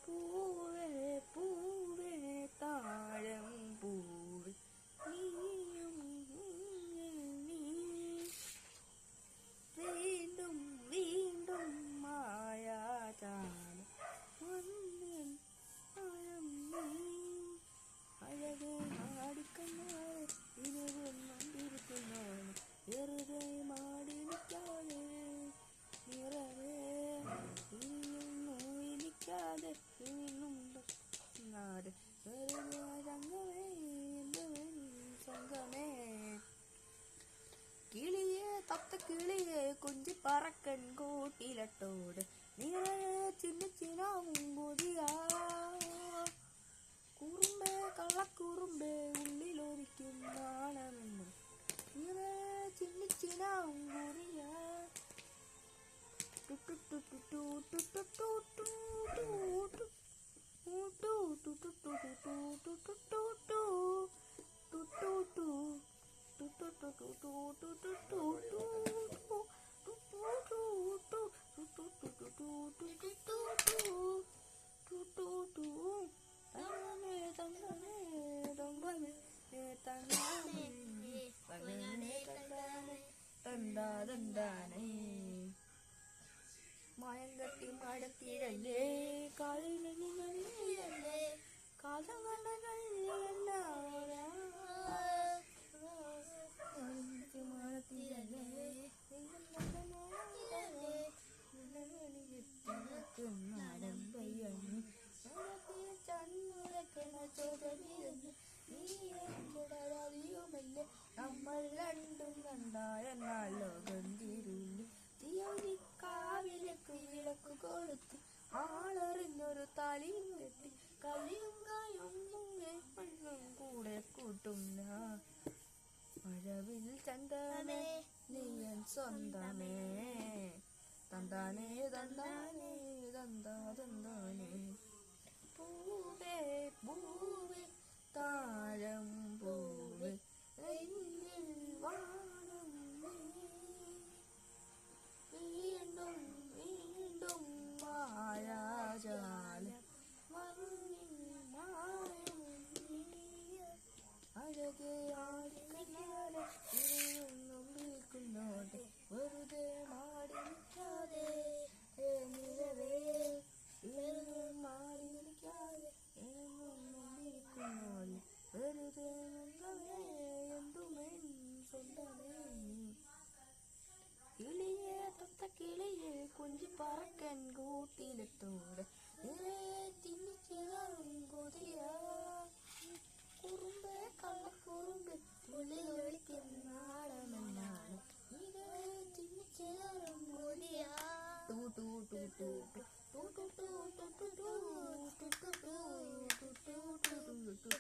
പൂവേ പൂവേ താഴം പൂവേ നീയും നീ വീണ്ടും വീണ്ടും മായാജാലം ഒന്നിൻ ആഴം നീ അഴകെ ആടിക്കണ്ണാൽ ഇനിയും നമ്പിരിക്കുന്നോൾ വെറുതെ മാടി നിൽക്കാതെ നിറവേ ഇനിയൊന്നും എനിക്കാതെ ഇനിയുണ്ട് നാട് വെറുതെ സംഗമേ സംഗമേ കിളിയെ തത്ത കിളിയെ കുഞ്ചി പറക്കൻ കൂട്ടിലട്ടോട് നിറയെ ചിന്നിച്ചിനാവും കൊതിയാ കുറുമ്പേ കള്ളക്കുറുമ്പേ ഉള്ളിലൊരിക്കും നാണമെന്ന് നിറയെ ചിന്നിച്ചിനാവും കൊതിയാ മായം കട്ടി മടത്തിടല്ലേ കാലിനല്ലേ കാലം കണ്ട കല്ലിയല്ല നമ്മൾ രണ്ടും കണ്ടായെന്നാൽ ലോകം തീരൂല്ല കാവിലേക്ക് വിളക്ക് കൊളുത്തി ആളറിഞ്ഞൊരു തലയും കെട്ടി കളിയും കായും മണ്ണും കൂടെ കൂട്ടുന്ന മഴവിൽ ചന്ദനേ നീയൻ സ്വന്തമേ തന്താനേ തന്താനേ തന്താ തന്താനേ പൂവേ പൂവേ താഴം പൂവേ എന്നിൽ വാണം വീണ്ടും വീണ്ടും മായാജാലം അഴകെ ആടിക്കല്ലാതെ ഇനിയൊന്നും വിളിക്കുന്നോട്ടെ വെറുതെ മാടി നിൽക്കാതെ നിലവേ ഇനിയും മാടി നിൽക്കാതെ എന്നൊന്നും വിളിക്കുന്നോട്ടെ വെറുതെ മുങ്ങവേ എന്തുമേ സ്വന്തമേ കിളിയെ തത്ത കിളിയെ കുഞ്ചി പറക്കൻ കൂട്ടിലെത്തോട് നിറയെ തിന്നിച്ചിറും കൊതിയാ കുറുമ്പേ കള്ളക്കുറുമ്പ് ഉള്ളിൽ ഒളിക്കുന്ന നാടമെന്നാണ് നിറയെ തിന്നിച്ചിറും കൊതിയാ ടൂ ടൂ ടൂ ടൂ ടൂ ടൂ ടൂ ടൂ ടൂ ടൂ ടൂ ടൂ ടൂ ടൂ ടൂ ടൂ